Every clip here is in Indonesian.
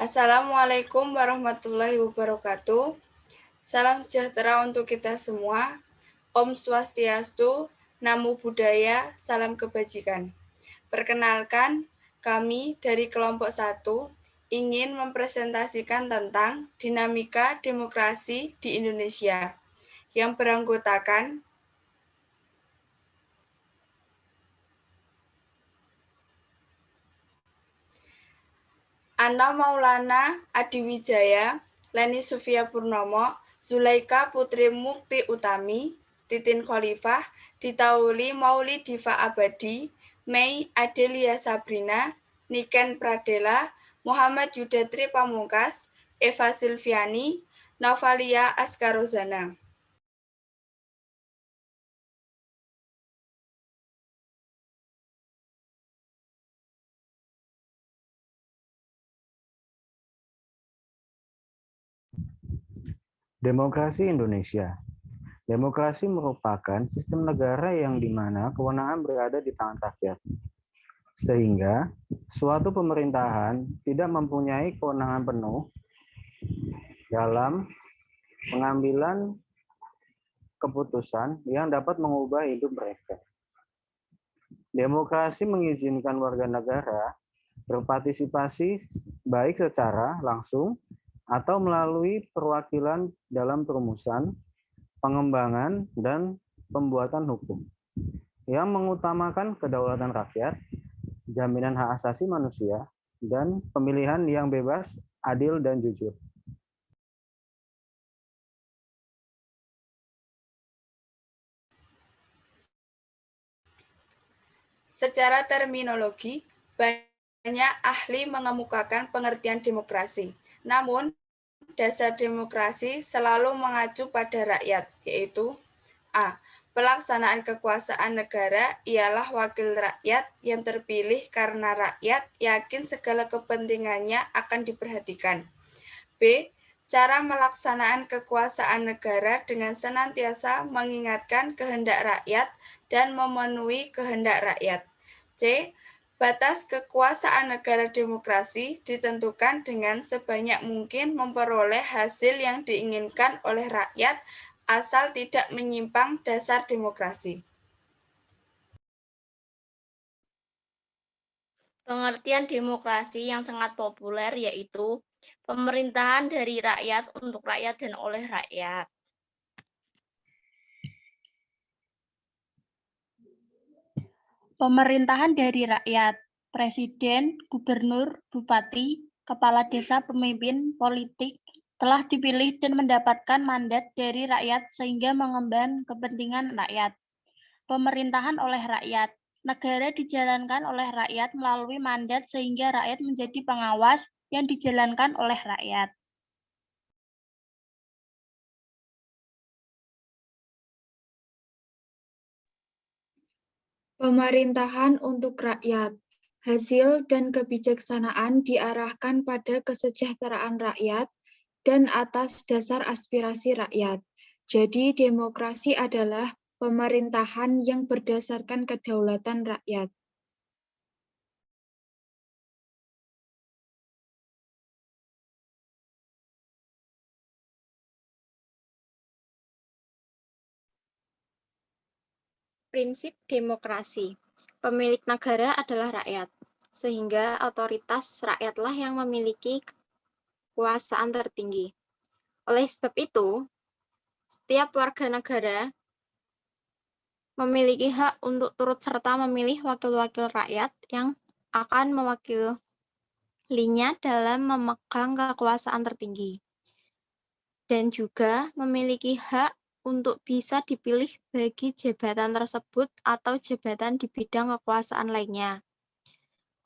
Assalamualaikum warahmatullahi wabarakatuh. Salam sejahtera untuk kita semua. Om Swastiastu, Namo Buddhaya, salam kebajikan. Perkenalkan, kami dari kelompok 1 ingin mempresentasikan tentang dinamika demokrasi di Indonesia yang beranggotakan Anna Maulana Adiwijaya, Leni Sufia Purnomo, Zulaika Putri Mukti Utami, Titin Khalifah, Ditauli Mauli Diva Abadi, Mei Adelia Sabrina, Niken Pradela, Muhammad Yudatri Pamungkas, Eva Silviani, Novalia Askarozana. Demokrasi Indonesia. Demokrasi merupakan sistem negara yang di mana kewenangan berada di tangan rakyat. Sehingga suatu pemerintahan tidak mempunyai kewenangan penuh dalam pengambilan keputusan yang dapat mengubah hidup mereka. Demokrasi mengizinkan warga negara berpartisipasi baik secara langsung atau melalui perwakilan dalam perumusan, pengembangan, dan pembuatan hukum yang mengutamakan kedaulatan rakyat, jaminan hak asasi manusia, dan pemilihan yang bebas, adil, dan jujur. Secara terminologi, banyak ahli mengemukakan pengertian demokrasi. Namun, dasar demokrasi selalu mengacu pada rakyat, yaitu A. Pelaksanaan kekuasaan negara ialah wakil rakyat yang terpilih karena rakyat yakin segala kepentingannya akan diperhatikan. B. Cara melaksanaan kekuasaan negara dengan senantiasa mengingatkan kehendak rakyat dan memenuhi kehendak rakyat. C. Batas kekuasaan negara demokrasi ditentukan dengan sebanyak mungkin memperoleh hasil yang diinginkan oleh rakyat asal tidak menyimpang dasar demokrasi. Pengertian demokrasi yang sangat populer yaitu pemerintahan dari rakyat untuk rakyat dan oleh rakyat. Pemerintahan dari rakyat, presiden, gubernur, bupati, kepala desa, pemimpin politik telah dipilih dan mendapatkan mandat dari rakyat sehingga mengemban kepentingan rakyat. Pemerintahan oleh rakyat, negara dijalankan oleh rakyat melalui mandat sehingga rakyat menjadi pengawas yang dijalankan oleh rakyat. Pemerintahan untuk rakyat. Hasil dan kebijaksanaan diarahkan pada kesejahteraan rakyat dan atas dasar aspirasi rakyat. Jadi demokrasi adalah pemerintahan yang berdasarkan kedaulatan rakyat. Prinsip demokrasi. Pemilik negara adalah rakyat, sehingga otoritas rakyatlah yang memiliki kekuasaan tertinggi. Oleh sebab itu, setiap warga negara memiliki hak untuk turut serta memilih wakil-wakil rakyat yang akan mewakilinya dalam memegang kekuasaan tertinggi, dan juga memiliki hak untuk bisa dipilih bagi jabatan tersebut atau jabatan di bidang kekuasaan lainnya.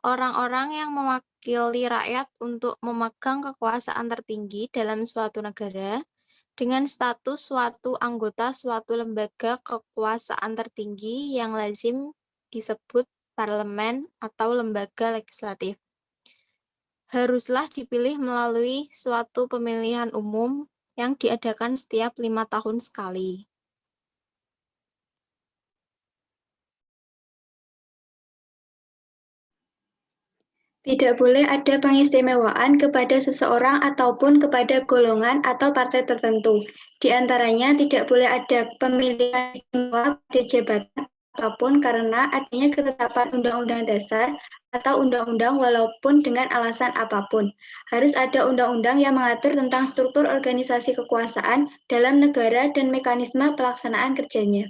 Orang-orang yang mewakili rakyat untuk memegang kekuasaan tertinggi dalam suatu negara dengan status suatu anggota suatu lembaga kekuasaan tertinggi yang lazim disebut parlemen atau lembaga legislatif, haruslah dipilih melalui suatu pemilihan umum yang diadakan setiap 5 tahun sekali. Tidak boleh ada pengistimewaan kepada seseorang ataupun kepada golongan atau partai tertentu. Di antaranya tidak boleh ada pemilihan istimewa pada jabatan apapun karena adanya ketetapan Undang-Undang Dasar atau undang-undang walaupun dengan alasan apapun. Harus ada undang-undang yang mengatur tentang struktur organisasi kekuasaan dalam negara dan mekanisme pelaksanaan kerjanya.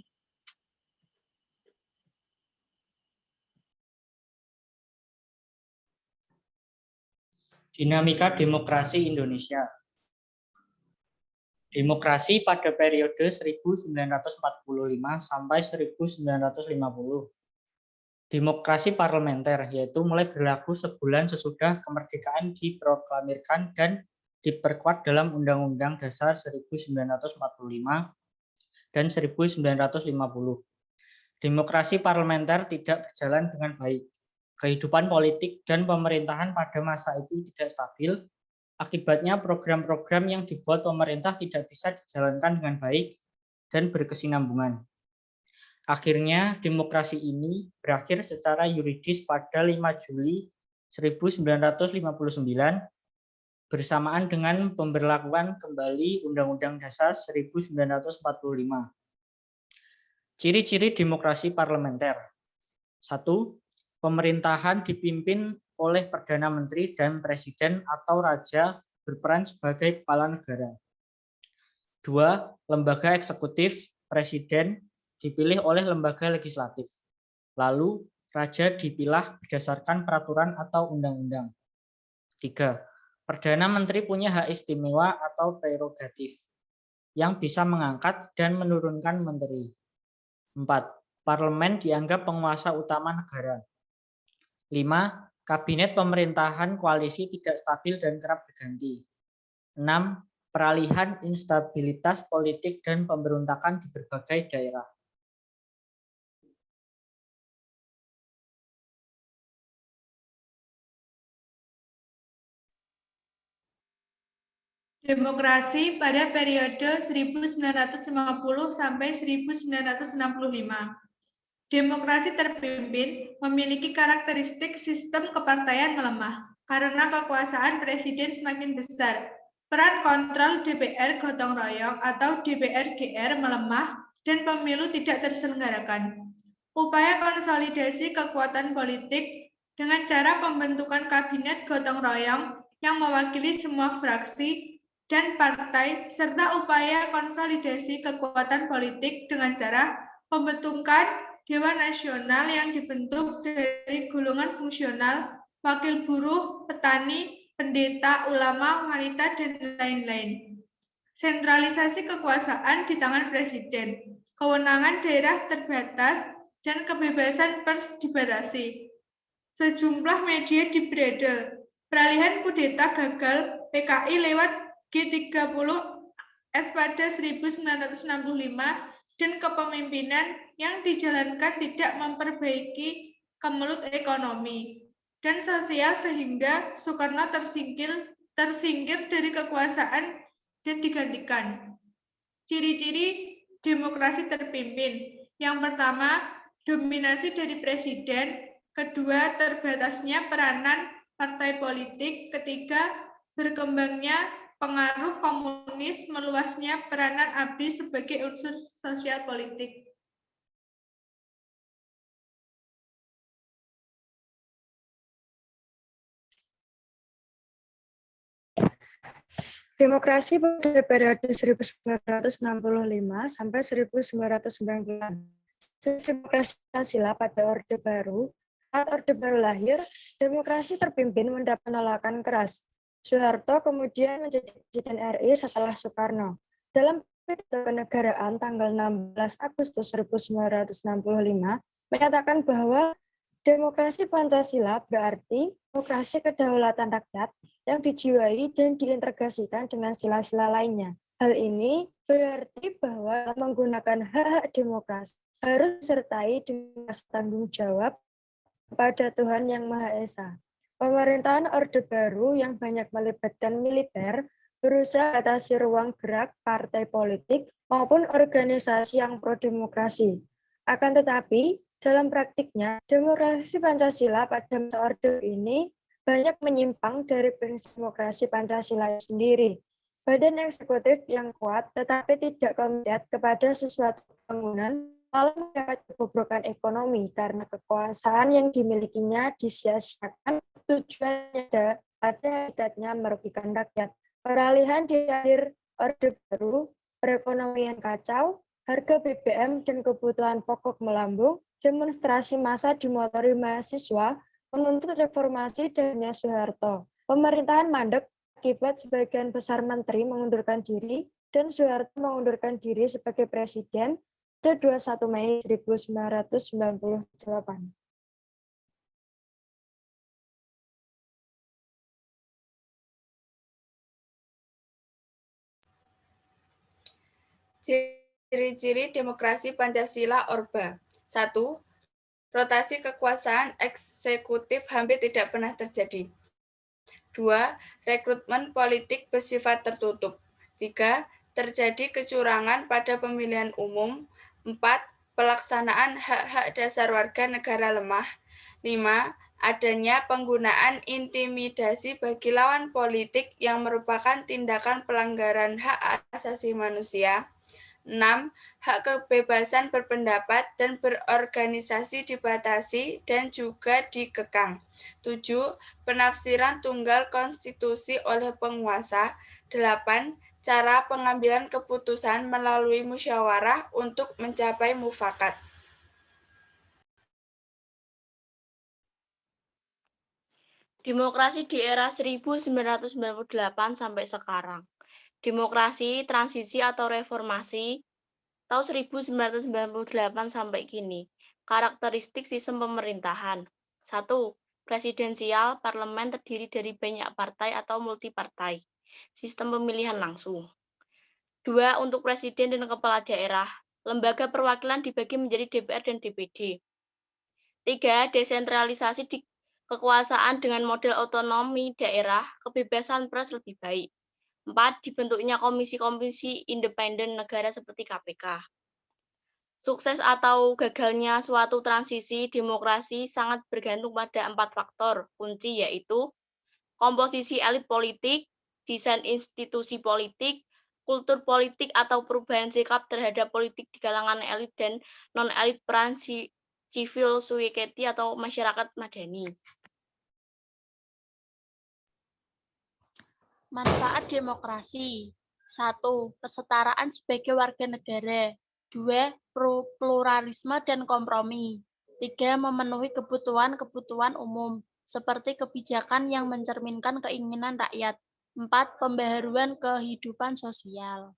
Dinamika demokrasi Indonesia. Demokrasi pada periode 1945 sampai 1950. Demokrasi parlementer, yaitu mulai berlaku sebulan sesudah kemerdekaan diproklamirkan dan diperkuat dalam Undang-Undang Dasar 1945 dan 1950. Demokrasi parlementer tidak berjalan dengan baik. Kehidupan politik dan pemerintahan pada masa itu tidak stabil. Akibatnya program-program yang dibuat pemerintah tidak bisa dijalankan dengan baik dan berkesinambungan. Akhirnya demokrasi ini berakhir secara yuridis pada 5 Juli 1959 bersamaan dengan pemberlakuan kembali Undang-Undang Dasar 1945. Ciri-ciri demokrasi parlementer. 1. Pemerintahan dipimpin oleh Perdana Menteri dan Presiden atau Raja berperan sebagai kepala negara. 2. Lembaga eksekutif, Presiden dipilih oleh lembaga legislatif. Lalu, Raja dipilah berdasarkan peraturan atau undang-undang. 3. Perdana Menteri punya hak istimewa atau prerogatif yang bisa mengangkat dan menurunkan menteri. 4. Parlemen dianggap penguasa utama negara. 5. Kabinet pemerintahan koalisi tidak stabil dan kerap berganti. 6. Peralihan instabilitas politik dan pemberontakan di berbagai daerah. Demokrasi pada periode 1950 sampai 1965. Demokrasi terpimpin memiliki karakteristik sistem kepartaian melemah karena kekuasaan presiden semakin besar. Peran kontrol DPR gotong royong atau DPR-GR melemah dan pemilu tidak terselenggarakan. Upaya konsolidasi kekuatan politik dengan cara pembentukan kabinet gotong royong yang mewakili semua fraksi dan partai, serta upaya konsolidasi kekuatan politik dengan cara pembentukan Dewan Nasional yang dibentuk dari golongan fungsional, wakil buruh, petani, pendeta, ulama, wanita, dan lain-lain. Sentralisasi kekuasaan di tangan presiden, kewenangan daerah terbatas, dan kebebasan pers dibatasi. Sejumlah media dibredel, peralihan kudeta gagal, PKI lewat G30 S pada 1965 dan kepemimpinan yang dijalankan tidak memperbaiki kemelut ekonomi dan sosial sehingga Soekarno tersingkir dari kekuasaan dan digantikan. Ciri-ciri demokrasi terpimpin. Yang pertama, dominasi dari presiden. Kedua, terbatasnya peranan partai politik. Ketiga, berkembangnya pengaruh komunis, meluasnya peranan ABRI sebagai unsur sosial politik. Demokrasi pada periode 1965 sampai 1990. Demokrasi Pancasila pada Orde Baru, saat Orde Baru lahir, demokrasi terpimpin mendapat penolakan keras. Soeharto kemudian menjadi Presiden RI setelah Soekarno. Dalam pidato kenegaraan tanggal 16 Agustus 1965 menyatakan bahwa demokrasi Pancasila berarti demokrasi kedaulatan rakyat yang dijiwai dan diintegrasikan dengan sila-sila lainnya. Hal ini berarti bahwa menggunakan hak-hak demokrasi harus disertai dengan tanggung jawab kepada Tuhan Yang Maha Esa. Pemerintahan Orde Baru yang banyak melibatkan militer berusaha atasi ruang gerak partai politik maupun organisasi yang pro-demokrasi. Akan tetapi, dalam praktiknya, demokrasi Pancasila pada masa Orde ini banyak menyimpang dari prinsip demokrasi Pancasila sendiri. Badan eksekutif yang kuat tetapi tidak komited kepada sesuatu pembangunan malah mendapat kebobrokan ekonomi karena kekuasaan yang dimilikinya disia-siakan, tujuannya pada hakikatnya merugikan rakyat. Peralihan di akhir Orde Baru, perekonomian kacau, harga BBM dan kebutuhan pokok melambung, demonstrasi massa dimotori mahasiswa menuntut reformasi dan Soeharto. Pemerintahan mandek akibat sebagian besar menteri mengundurkan diri dan Soeharto mengundurkan diri sebagai presiden pada 21 Mei 1998. Ciri-ciri demokrasi Pancasila Orba. 1. Rotasi kekuasaan eksekutif hampir tidak pernah terjadi. 2. Rekrutmen politik bersifat tertutup. 3. Terjadi kecurangan pada pemilihan umum. 4. Pelaksanaan hak-hak dasar warga negara lemah. 5. Adanya penggunaan intimidasi bagi lawan politik yang merupakan tindakan pelanggaran hak asasi manusia. 6. Hak kebebasan berpendapat dan berorganisasi dibatasi dan juga dikekang. 7. Penafsiran tunggal konstitusi oleh penguasa. 8. Cara pengambilan keputusan melalui musyawarah untuk mencapai mufakat. Demokrasi di era 1998 sampai sekarang. Demokrasi, transisi atau reformasi tahun 1998 sampai kini. Karakteristik sistem pemerintahan. 1. Presidensial, parlemen terdiri dari banyak partai atau multipartai. Sistem pemilihan langsung. 2. Untuk presiden dan kepala daerah, lembaga perwakilan dibagi menjadi DPR dan DPD. 3. Desentralisasi di kekuasaan dengan model otonomi daerah, kebebasan pers lebih baik. 4. Dibentuknya komisi-komisi independen negara seperti KPK. Sukses atau gagalnya suatu transisi demokrasi sangat bergantung pada 4 faktor kunci, yaitu komposisi elit politik, desain institusi politik, kultur politik atau perubahan sikap terhadap politik di kalangan elit dan non-elit, peran civil society atau masyarakat madani. Manfaat demokrasi. 1. Kesetaraan sebagai warga negara. 2. Pluralisme dan kompromi. 3. Memenuhi kebutuhan umum, seperti kebijakan yang mencerminkan keinginan rakyat. 4. Pembaharuan kehidupan sosial.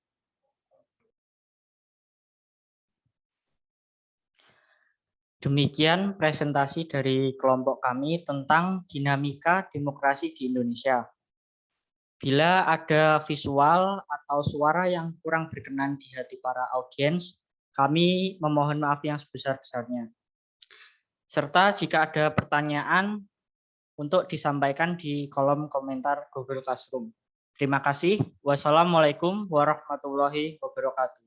Demikian presentasi dari kelompok kami tentang dinamika demokrasi di Indonesia. Bila ada visual atau suara yang kurang berkenan di hati para audiens, kami memohon maaf yang sebesar-besarnya. Serta jika ada pertanyaan untuk disampaikan di kolom komentar Google Classroom. Terima kasih. Wassalamualaikum warahmatullahi wabarakatuh.